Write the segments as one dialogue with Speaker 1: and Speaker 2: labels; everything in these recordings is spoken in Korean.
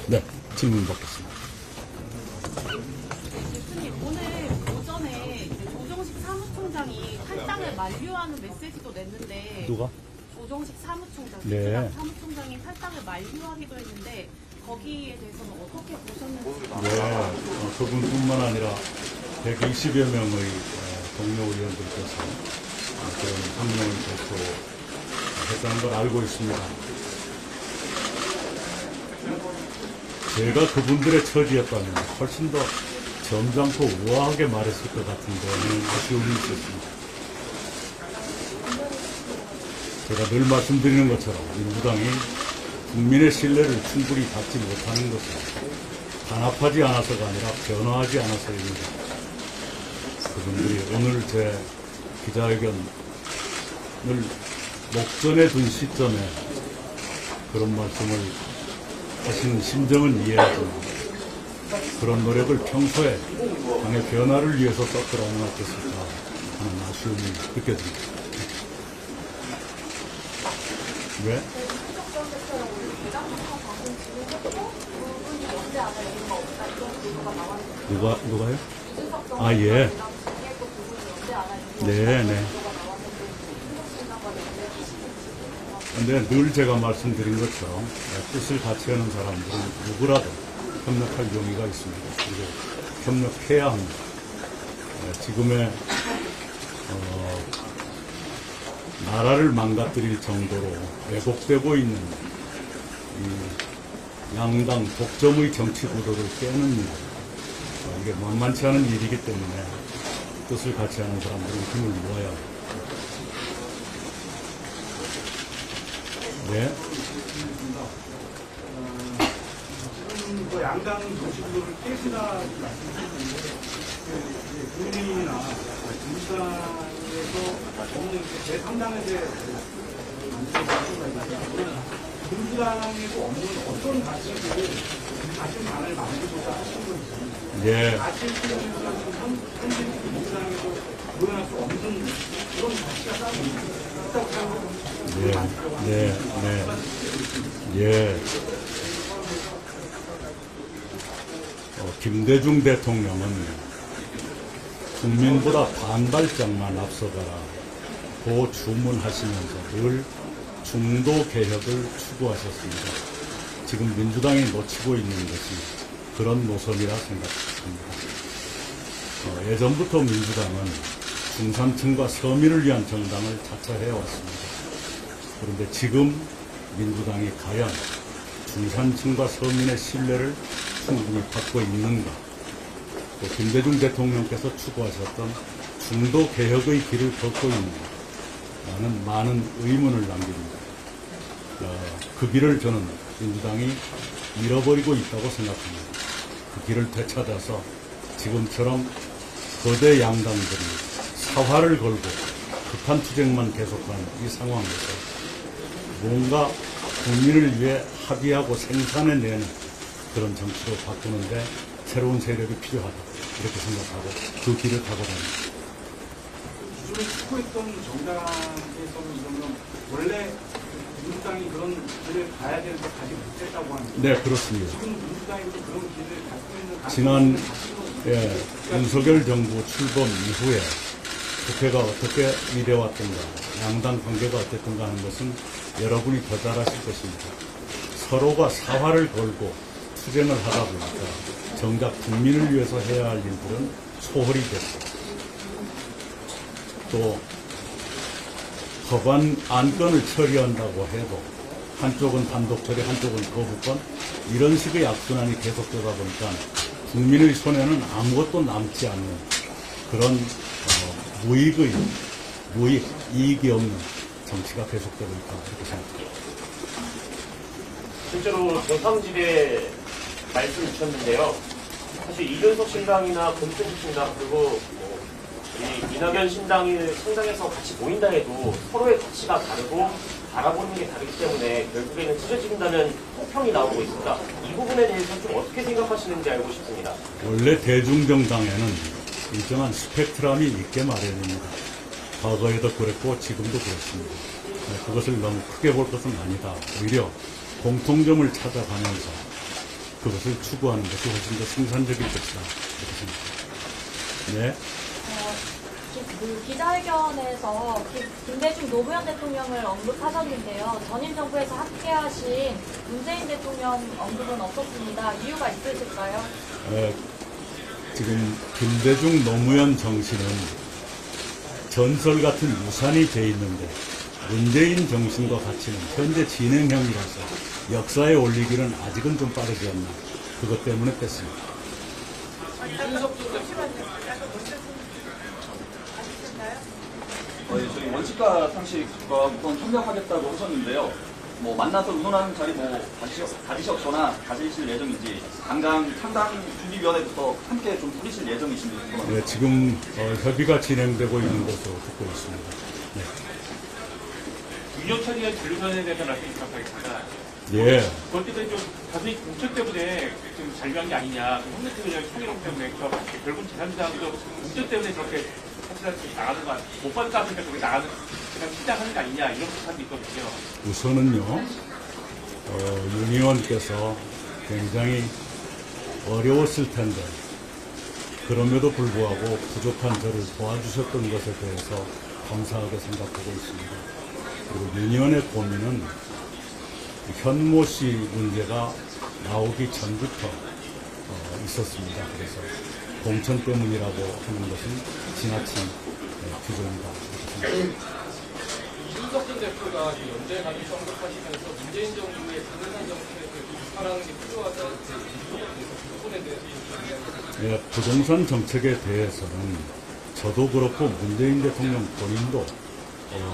Speaker 1: 네, 질문 받겠습니다.
Speaker 2: 교수님, 오늘 오전에 조정식 사무총장이 탈당을 만류하는 메시지도 냈는데
Speaker 1: 누가?
Speaker 2: 조정식 사무총장,
Speaker 1: 네.
Speaker 2: 사무총장이 탈당을 만류하기도 했는데 거기에 대해서는 어떻게 보셨는지?
Speaker 1: 네, 그분뿐만 아니라 120여 명의 동료 의원들께서 그런 항명을 발표했다는 걸 알고 있습니다. 제가 그분들의 처지였다면 훨씬 더 점잖고 우아하게 말했을 것 같은데 아쉬움이 있었습니다. 제가 늘 말씀드리는 것처럼 민주당이 국민의 신뢰를 충분히 받지 못하는 것은 단합하지 않아서가 아니라 변화하지 않아서입니다. 그분들이 오늘 제 기자회견을 목전에 둔 시점에 그런 말씀을 하시는 심정은 이해하지만 그런 노력을 평소에 당의 변화를 위해서 썼더라 않았겠을까 하는 아쉬움이 느껴집니다. 왜? 누가요? 아, 예. 네. 근데 늘 제가 말씀드린 것처럼 뜻을 같이 하는 사람들은 누구라도 협력할 용의가 있습니다. 그리고 협력해야 합니다. 지금의 나라를 망가뜨릴 정도로 왜곡되고 있는 이 양당 독점의 정치 구도를 깨는 일, 이게 만만치 않은 일이기 때문에 뜻을 같이 하는 사람들은 힘을 모아야 합니다. 네.
Speaker 3: 지금 그 양당 정치구도를 깨시다는 말씀하셨는데, 국민이나 민주당에서 없는 제3당에서 민주당에도 없는 어떤 가치들을 가치만을 만들고자 하시는 건지,
Speaker 1: 예.
Speaker 3: 가치들은 현재 민주당에서 구현할 수 없는 그런 가치가 따로 있다고 생각합니다.
Speaker 1: 예. 김대중 대통령은 국민보다 반발짝만 앞서가라고 주문하시면서 늘 중도 개혁을 추구하셨습니다. 지금 민주당이 놓치고 있는 것이 그런 노선이라 생각합니다. 예전부터 민주당은 중산층과 서민을 위한 정당을 자처해왔습니다. 그런데 지금 민주당이 과연 중산층과 서민의 신뢰를 충분히 받고 있는가? 또 김대중 대통령께서 추구하셨던 중도 개혁의 길을 걷고 있는가? 라는 많은 의문을 남깁니다. 그 길을 저는 민주당이 잃어버리고 있다고 생각합니다. 그 길을 되찾아서 지금처럼 거대 양당들이 사활을 걸고 극한 투쟁만 계속하는 이 상황에서 뭔가 국민을 위해 합의하고 생산해내는 그런 정치로 바꾸는데 새로운 세력이 필요하다 이렇게 생각하고 그 길을 가고 다닙니다.
Speaker 3: 기존에 추구했던 정당에서는 그러면 원래 민주당이 그런 길을 가야 되는데 가지 못했다고 하는데
Speaker 1: 네, 그렇습니다.
Speaker 3: 지금 민주당이 그런 길을 갖고 있는
Speaker 1: 지난 윤석열 정부 출범 이후에 국회가 어떻게 일해왔던가, 양당 관계가 어땠던가 하는 것은 여러분이 더 잘 아실 것입니다. 서로가 사활을 걸고 투쟁을 하다 보니까 정작 국민을 위해서 해야 할 일들은 소홀히 됐고, 또 법안 안건을 처리한다고 해도 한쪽은 단독 처리, 한쪽은 거부권, 이런 식의 악순환이 계속되다 보니까 국민의 손에는 아무것도 남지 않는 그런 무익, 이익이 없는 정치가 계속되고 있다 이렇게 생각합니다.
Speaker 4: 실제로 정상집에 말씀 주셨는데요. 사실 이준석 신당이나 금태섭 신당 그리고 이 이낙연 신당이 성당에서 같이 모인다 해도 서로의 가치가 다르고 바라보는 게 다르기 때문에 결국에는 찢어진다는 혹평이 나오고 있습니다. 이 부분에 대해서 좀 어떻게 생각하시는지 알고 싶습니다.
Speaker 1: 원래 대중정당에는 일정한 스펙트럼이 있게 마련입니다. 과거에도 그랬고 지금도 그렇습니다. 그것을 너무 크게 볼 것은 아니다. 오히려 공통점을 찾아가면서 그것을 추구하는 것이 훨씬 더 생산적일 것이다. 이렇게 생각합니다. 네.
Speaker 5: 그 기자회견에서 김대중 노무현 대통령을 언급하셨는데요. 전임 정부에서 함께하신 문재인 대통령 언급은 없었습니다. 이유가 있으실까요?
Speaker 1: 지금 김대중 노무현 정신은 전설 같은 유산이 돼 있는데 문재인 정신과 가치는 현재 진행형이라서 역사에 올리기는 아직은 좀 빠르지 않나. 그것 때문에 뺐습니다.
Speaker 6: 저희 원칙과 상식과 우선 협력하겠다고 하셨는데요. 뭐 만나서 의논하는 자리 뭐 가지셨거나 가지실 예정인지 당장 창당 준비위원회부터 함께 좀 꾸리실 예정이신지
Speaker 1: 네, 지금 협의가 진행되고 있는 것으로 듣고 있습니다. 네.
Speaker 3: 균형 처리한 진료선에 대해서 말씀해 주셨습니다.
Speaker 1: 예.
Speaker 3: 그것 때문에 좀 단순히 공천 때문에 좀 잔류한 게 아니냐. 홍대특위의 총회론 때문에 결국 제3지당도 공천 때문에 저렇게 사실 나가는 거 못 받을 것 같으니까 저렇게 나가는 그냥 시작하는 게 아니냐 이런 비판도 있거든요.
Speaker 1: 우선은요, 윤 의원께서 굉장히 어려웠을 텐데 그럼에도 불구하고 부족한 저를 도와주셨던 것에 대해서 감사하게 생각하고 있습니다. 그리고 윤 의원의 고민은 현모 씨 문제가 나오기 전부터 있었습니다. 그래서 공천 때문이라고 하는 것은 지나친 규정이다.
Speaker 7: 이준석 대표가 연대 가능성 언급하시면서 문재인 정부의 가능한 정책에서 비판하는 게 필요하다는 부분에 대해서
Speaker 1: 네, 부동산 정책에 대해서는 저도 그렇고 문재인 대통령 본인도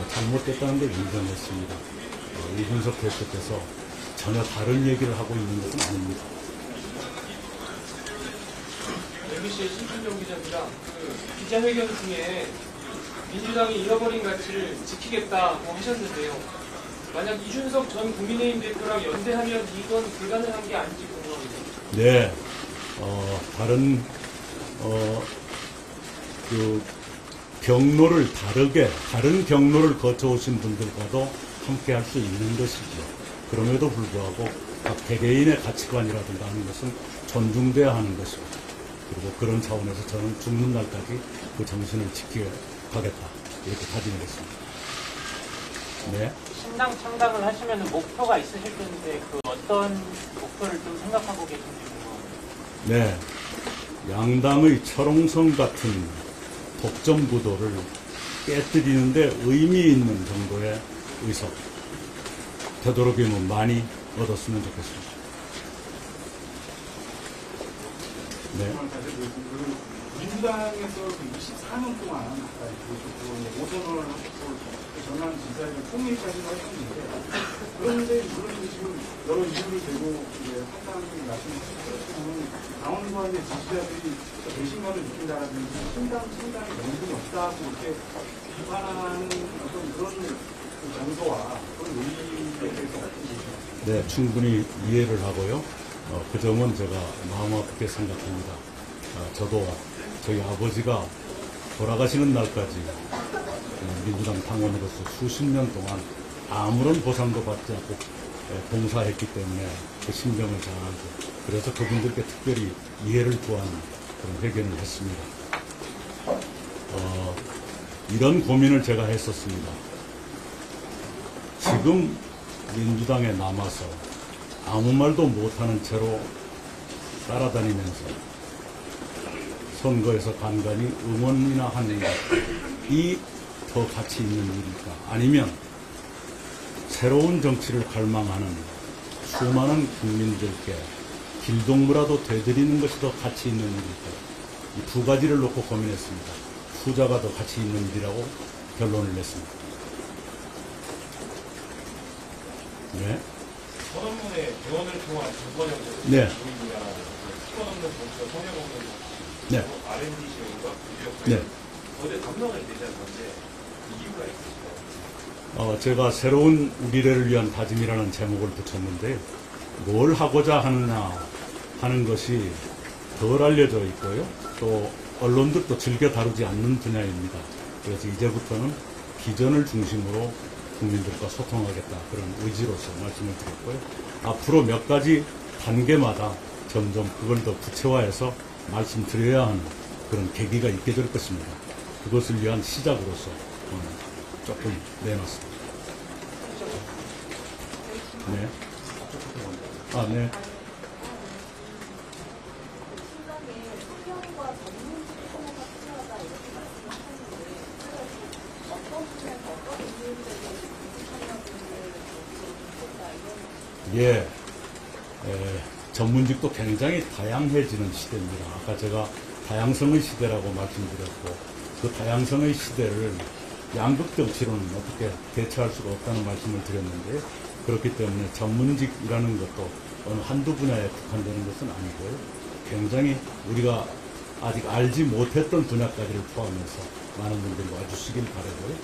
Speaker 1: 잘못됐다는 걸 인정했습니다. 이준석 대표께서 전혀 다른 얘기를 하고 있는 것은 아닙니다.
Speaker 7: MBC의 신준영 기자입니다. 그 기자회견 중에 민주당이 잃어버린 가치를 지키겠다고 하셨는데요. 만약 이준석 전 국민의힘 대표랑 연대하면 이건 불가능한 게 아닌지 궁금합니다.
Speaker 1: 네, 다른 그 경로를 다른 경로를 거쳐오신 분들과도 함께 할 수 있는 것이죠. 그럼에도 불구하고 각 개개인의 가치관이라든가 하는 것은 존중돼야 하는 것이고, 그리고 그런 차원에서 저는 죽는 날까지 그 정신을 지켜가겠다 이렇게 다짐을 했습니다. 네.
Speaker 8: 신당 창당을 하시면 목표가 있으실 텐데 그 어떤 목표를 좀 생각하고 계신지 궁금합니다.
Speaker 1: 네. 양당의 철옹성 같은 독점 구도를 깨뜨리는데 의미 있는 정도의 의석, 되도록이면 많이 얻었으면 좋겠습니다. 네.
Speaker 3: 사실 민주당에서 24년 동안 아까 오선을 하고 전남 지사에 통일까지도 하셨는데 그런데 물론 지금 여러 이유를 대고 상당히 말씀하셨지만 강원도의 지지자들이 배신감을 느낀다라든지 신당이 명분이 없다고 이렇게 비판하는 어떤 그런 정서와 그런 논리에 대해서 어떻게 보십니까?
Speaker 1: 네, 충분히 이해를 하고요. 그 점은 제가 마음 아프게 생각합니다. 저도 저희 아버지가 돌아가시는 날까지 민주당 당원으로서 수십 년 동안 아무런 보상도 받지 않고 봉사했기 때문에 그 심정을 잘 알고, 그래서 그분들께 특별히 이해를 구하는 그런 회견을 했습니다. 이런 고민을 제가 했었습니다. 지금 민주당에 남아서 아무 말도 못하는 채로 따라다니면서 선거에서 간간히 응원이나 하는 것이 더 가치 있는 일일까? 아니면 새로운 정치를 갈망하는 수많은 국민들께 길동무라도 되드리는 것이 더 가치 있는 일일까? 이 두 가지를 놓고 고민했습니다. 후자가 더 가치 있는 일이라고 결론을 냈습니다. 네.
Speaker 7: 선언문에 대원을 통한 정권형
Speaker 1: 네.
Speaker 7: 시간 없는 정치와 성역 없는
Speaker 1: 네.
Speaker 7: R&D 시험과
Speaker 1: 네.
Speaker 7: 어제 담론을 내셨는데 이유가 있으실까요?
Speaker 1: 제가 새로운 우리를 위한 다짐이라는 제목을 붙였는데 뭘 하고자 하느냐 하는 것이 덜 알려져 있고요. 또 언론들도 즐겨 다루지 않는 분야입니다. 그래서 이제부터는 비전을 중심으로 국민들과 소통하겠다 그런 의지로서 말씀을 드렸고요. 앞으로 몇 가지 단계마다 점점 그걸 더 구체화해서 말씀드려야 하는 그런 계기가 있게 될 것입니다. 그것을 위한 시작으로서 오늘 조금 내놨습니다. 네. 아, 네. 예, 전문직도 굉장히 다양해지는 시대입니다. 아까 제가 다양성의 시대라고 말씀드렸고, 그 다양성의 시대를 양극 정치로는 어떻게 대처할 수가 없다는 말씀을 드렸는데, 그렇기 때문에 전문직이라는 것도 어느 한두 분야에 국한되는 것은 아니고요. 굉장히 우리가 아직 알지 못했던 분야까지를 포함해서 많은 분들이 와주시길 바라고요.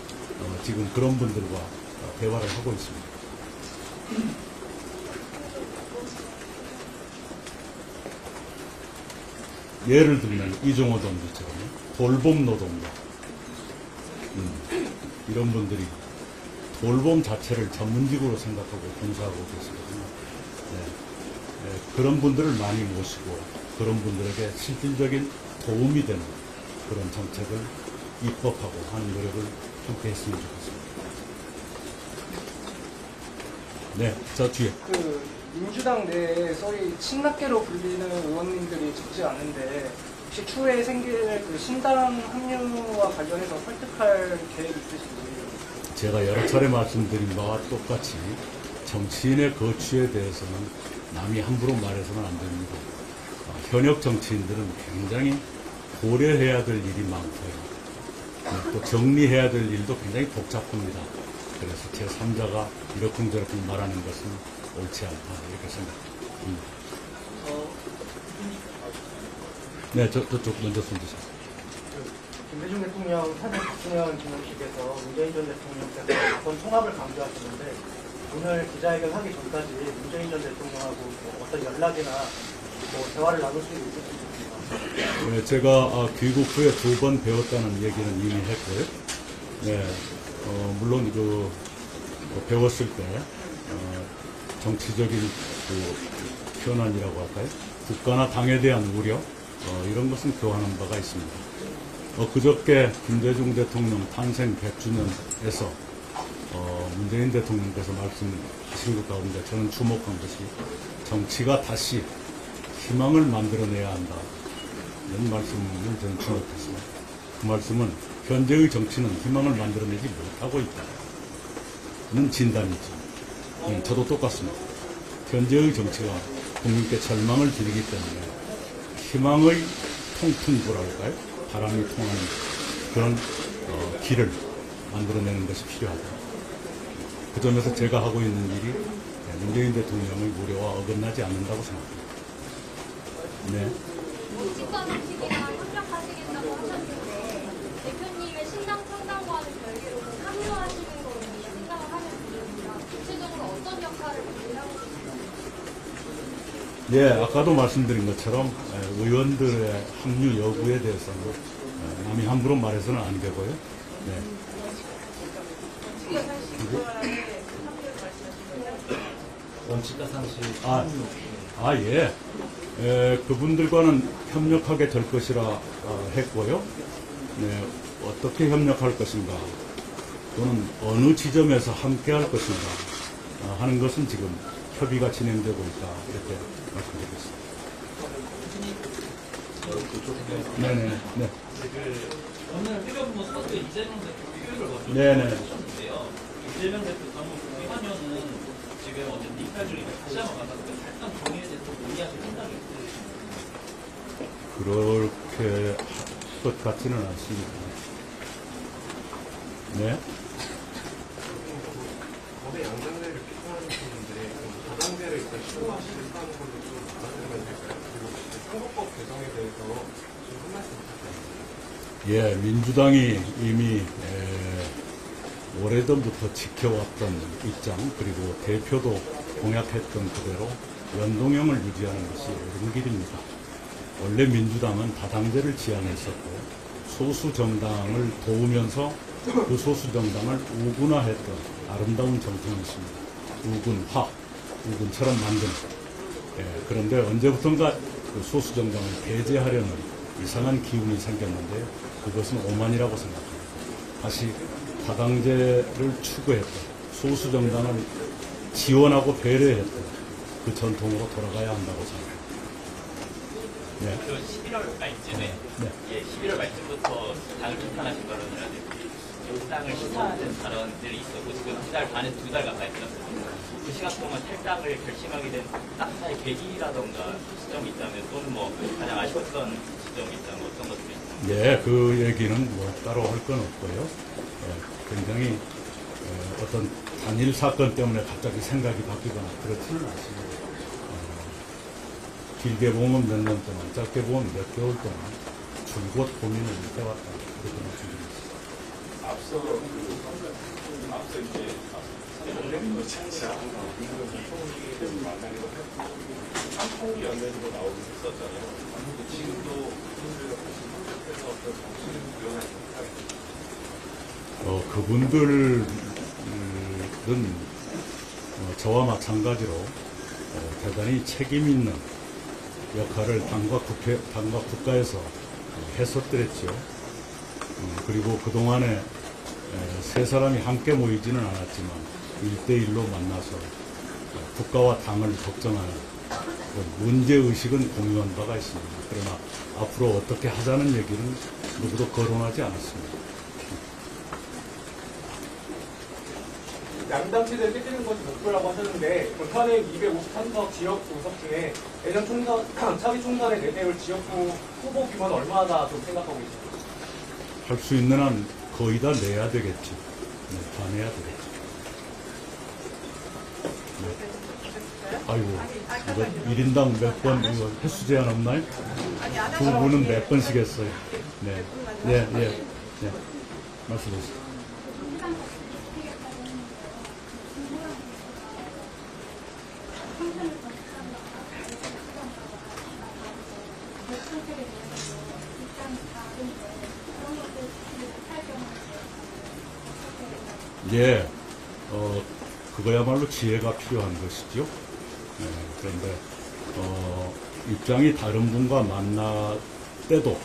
Speaker 1: 지금 그런 분들과 대화를 하고 있습니다. 예를 들면 이종호 동지처럼 돌봄 노동자 이런 분들이 돌봄 자체를 전문직으로 생각하고 봉사하고 계시거든요. 그런 분들을 많이 모시고 그런 분들에게 실질적인 도움이 되는 그런 정책을 입법하고 하는 노력을 함께 했으면 좋겠습니다. 네, 저 뒤에.
Speaker 9: 민주당 내에 소위 친낙계로 불리는 의원님들이 적지 않은데 혹시 추후에 생길 그 신당 합류와 관련해서 설득할 계획 있으신지?
Speaker 1: 제가 여러 차례 말씀드린 바와 똑같이 정치인의 거취에 대해서는 남이 함부로 말해서는 안 됩니다. 현역 정치인들은 굉장히 고려해야 될 일이 많고요. 또 정리해야 될 일도 굉장히 복잡합니다. 그래서 제3자가 이러쿵저러쿵 말하는 것은 옳지 않다 이렇게 생각합니다. 네, 저쪽 먼저 손 드세요.
Speaker 9: 김대중 대통령 탄핵 9주년 기념식에서 문재인 전 대통령께서 나선 통합을 강조하셨는데 오늘 기자회견 하기 전까지 문재인 전 대통령하고 어떤 연락이나 대화를 나눌 수 있으신지.
Speaker 1: 네, 제가 귀국 후에 2번 배웠다는 얘기는 이미 했고요. 네, 물론 배웠을 때 정치적인 현안이라고 할까요? 국가나 당에 대한 우려 이런 것은 교환한 바가 있습니다. 그저께 김대중 대통령 탄생 100주년에서 문재인 대통령께서 말씀하신 것 가운데 저는 주목한 것이 정치가 다시 희망을 만들어내야 한다. 이런 말씀을 저는 주목했습니다. 그 말씀은 현재의 정치는 희망을 만들어내지 못하고 있다는 진단이죠. 저도 똑같습니다. 현재의 정치가 국민께 절망을 드리기 때문에 희망의 통풍구랄까요? 바람이 통하는 그런 길을 만들어내는 것이 필요하다. 그 점에서 제가 하고 있는 일이 문재인 대통령의 우려와 어긋나지 않는다고 생각합니다. 네.
Speaker 5: 직권의식이랑 협력하시겠다고 하셨는데 대표님의 신당 창당과는 별개로 합류하시는 거는 신당을 하는 분입니다. 구체적으로 어떤 역할을 하고 계신가요?
Speaker 1: 예, 아까도 말씀드린 것처럼 의원들의 합류 여부에 대해서는 남이 함부로 말해서는 안 되고요. 네.
Speaker 10: 원칙과 상식.
Speaker 1: 예. 그분들과는 협력하게 될 것이라 했고요. 네, 어떻게 협력할 것인가, 또는 어느 지점에서 함께 할 것인가 하는 것은 지금 협의가 진행되고 있다. 이렇게 말씀드리겠습니다. 네네. 네.
Speaker 10: 오늘 회견부 서두에 이재명 대표 표율을 먼저
Speaker 1: 네네.
Speaker 10: 해주셨는데요. 이재명 대표 너무 비판료는 지금 어쨌든 이탈 중이니까 다시 한번 받았는데 일단 정의에 대해서 논의하실 생각이 있으신가요?
Speaker 1: 그렇게 할 것 같지는 않습니다. 네.
Speaker 11: 거대 양당제를 비판하는 분인데 다당제를 일단 시도하시겠다는 걸로 좀 알아드리면 될까요? 그리고 선거법 개정에 대해서 좀 한 말씀 부탁드립니다.
Speaker 1: 예, 민주당이 이미 오래전부터 지켜왔던 입장, 그리고 대표도 공약했던 그대로 연동형을 유지하는 것이 옳은 길입니다. 원래 민주당은 다당제를 지향했었고 소수 정당을 도우면서 그 소수 정당을 우군화했던 아름다운 정통이 있습니다. 우군화, 우군처럼 만든. 그런데 언제부턴가 그 소수 정당을 배제하려는 이상한 기운이 생겼는데 그것은 오만이라고 생각합니다. 다시 다당제를 추구했던 소수 정당을 지원하고 배려했던 그 전통으로 돌아가야 한다고 생각합니다. 네.
Speaker 12: 그 11월 말쯤에
Speaker 1: 네.
Speaker 12: 11월 말쯤부터 당을 비판하신 발언이라든지 당을 시사하는 발언들이 있었고 지금 한 달 반에 2달 가까이 지났습니다. 그 시간 동안 탈당을 결심하게 된 하나의 계기라던가 시점이 있다면 또는 뭐 가장 아쉬웠던 지점이 있다면 어떤 것들이 있나요?
Speaker 1: 예, 그 얘기는 뭐 따로 할 건 없고요. 굉장히 어떤 단일 사건 때문에 갑자기 생각이 바뀌거나 그렇지는 않습니다. 길게 보면 몇 년 동안, 짧게 보면 몇 개월 동안 줄곧 고민을 해왔다. 그렇게 말씀드립니다.
Speaker 11: 앞서 이제 연맹도 자체가 만나기도 했고 한통위 연맹으로 나오긴 했었잖아요. 지금도 그분들과 같이 선택해서 어떤 정치를 구현할 생각이
Speaker 1: 그분들은 저와 마찬가지로 대단히 책임 있는 역할을 당과 국가에서 했었더랬죠. 그리고 그동안에 세 사람이 함께 모이지는 않았지만 1대1로 만나서 국가와 당을 걱정하는 문제의식은 공유한 바가 있습니다. 그러나 앞으로 어떻게 하자는 얘기는 누구도 거론하지 않았습니다.
Speaker 7: 양당체제를 깨뜨리는 것이 목표라고 하셨는데 불판의 253석 지역 구석 중에 예전 차기 총선의 내대율 지역구 후보 규모는 얼마나 좀 생각하고 계십니까?
Speaker 1: 할 수 있는 한 거의 다 내야 되겠죠. 네, 다 내야 되겠죠. 네. 아이고, 이거 1인당 몇 번, 이거 횟수 제한 없나요? 두 분은 몇 번씩 했어요? 네. 네, 네, 네. 말씀해 주세요. 예, 그거야말로 지혜가 필요한 것이죠. 네, 그런데, 입장이 다른 분과 만날 때도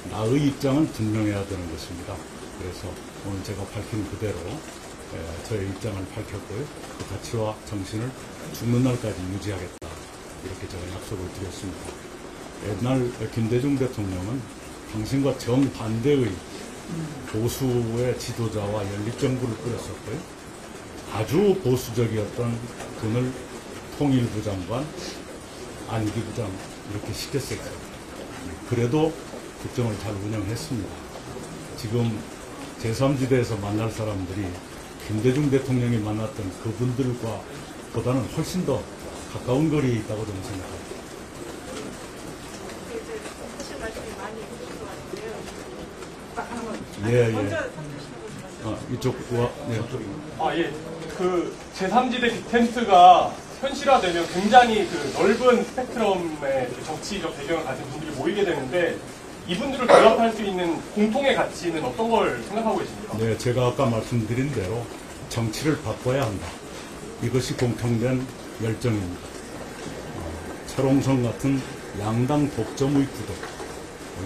Speaker 1: 나의 입장은 분명해야 되는 것입니다. 그래서 오늘 제가 밝힌 그대로 저의 입장을 밝혔고요. 그 가치와 정신을 죽는 날까지 유지하겠다. 이렇게 제가 약속을 드렸습니다. 옛날 김대중 대통령은 당신과 정반대의 보수의 지도자와 연립정부를 꾸렸었고요. 아주 보수적이었던 그늘 통일부 장관, 안기부 장 이렇게 시켰어요. 그래도 국정을 잘 운영했습니다. 지금 제3지대에서 만날 사람들이 김대중 대통령이 만났던 그분들과 보다는 훨씬 더 가까운 거리에 있다고 저는 생각합니다. 예, 예. 이쪽과, 네.
Speaker 7: 예. 그 제3지대 빅텐트가 현실화되면 굉장히 그 넓은 스펙트럼의 정치적 배경을 가진 분들이 모이게 되는데 이분들을 결합할 수 있는 공통의 가치는 어떤 걸 생각하고 계십니까?
Speaker 1: 네, 제가 아까 말씀드린 대로 정치를 바꿔야 한다. 이것이 공통된 열정입니다. 철옹성 같은 양당 독점의 구도.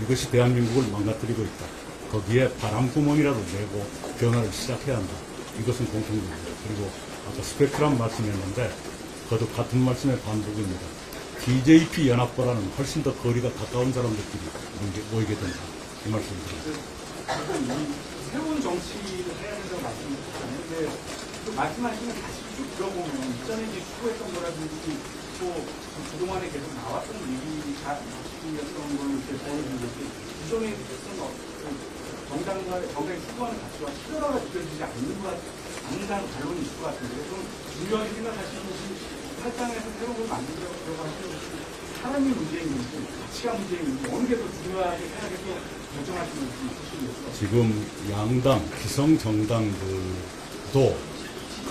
Speaker 1: 이것이 대한민국을 망가뜨리고 있다. 거기에 바람구멍이라도 내고 변화를 시작해야 한다. 이것은 공통입니다. 그리고 아까 스펙트럼 말씀했는데 그것도 같은 말씀의 반복입니다. DJP 연합보다는 훨씬 더 거리가 가까운 사람들끼리 모이게 된다. 이 말씀드립니다.
Speaker 13: 새로운 정치를 해야 된다고 말씀하셨잖아요. 그 말씀하시면 다시 쭉 들어보면 이전에 이제 추구했던 거라든지 또 그동안에 계속 나왔던 얘기가 말씀이었던 걸로 이렇게 보여주는 것이 기존에 있었던 정당이 추구하는 가치와 실효가 느껴지지 않는다는 반론이 있을 것 같은데 좀 중요하게 생각하시는 것이 탈당해서 새로운 걸 만들려고 들어가시는 것이 사람의 문제인지 가치가 문제인지 어느 게 더 중요하게 생각해서 결정하시는 것이 있으시겠어요?
Speaker 1: 지금 양당, 기성정당들도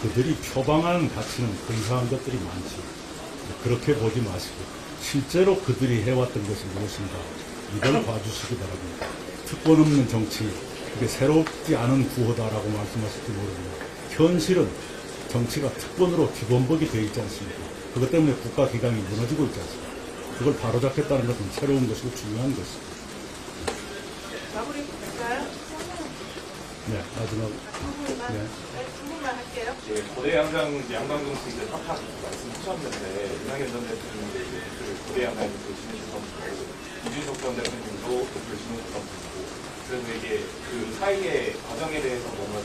Speaker 1: 그들이 표방하는 가치는 근사한 것들이 많죠. 그렇게 보지 마시고 실제로 그들이 해왔던 것이 무엇인가 이걸 봐주시기 바랍니다. 특권 없는 정치, 그게 새롭지 않은 구호다라고 말씀하실지 모릅니다. 현실은 정치가 특권으로 기본복이 되어 있지 않습니까? 그것 때문에 국가기강이 무너지고 있지 않습니까? 그걸 바로잡겠다는 것은 새로운 것이고 중요한 것입니다.
Speaker 2: 마무리 될까요?
Speaker 1: 네, 마지막. 네.
Speaker 2: 두 분만 할게요.
Speaker 11: 예, 고대 양강동 이제 팍팍 말씀하셨는데 이낙연 전 대통령도 이제 그 고대 양강동 지내셨던 분이고 이준석 전 대통령도 그 지내셨던 분이고 그래서 이게 그 사이의 과정에 대해서 뭔가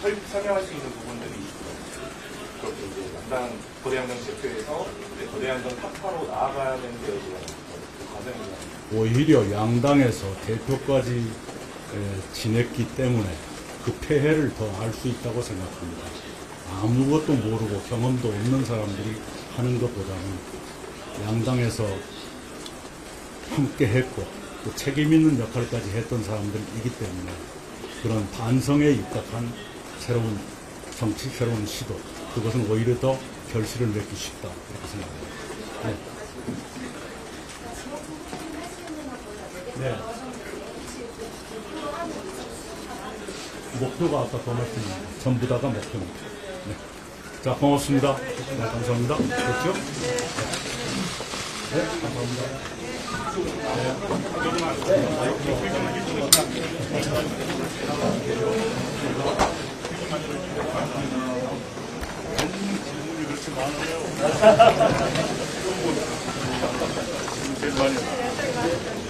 Speaker 11: 좀 설명할 수 있는 부분들이 있어요. 그렇게 이제 양당 고대 양강 대표에서 고대 양강 팍파로 나아가는 데 대한 그 과정입니다.
Speaker 1: 오히려 양당에서 대표까지 지냈기 때문에 그 폐해를 더 알 수 있다고 생각합니다. 아무것도 모르고 경험도 없는 사람들이 하는 것보다는 양당에서 함께 했고 또 책임 있는 역할까지 했던 사람들이기 때문에 그런 반성에 입각한 새로운 정치, 새로운 시도, 그것은 오히려 더 결실을 맺기 쉽다 이렇게 생각합니다. 네. 네. 목표가 아까 더 말씀드린 전부 다가 목표입니다. 네. 자, 고맙습니다. 네, 감사합니다. 그렇죠? 네, 감사합니다. 질문이 그렇게 많아요. 제일 많이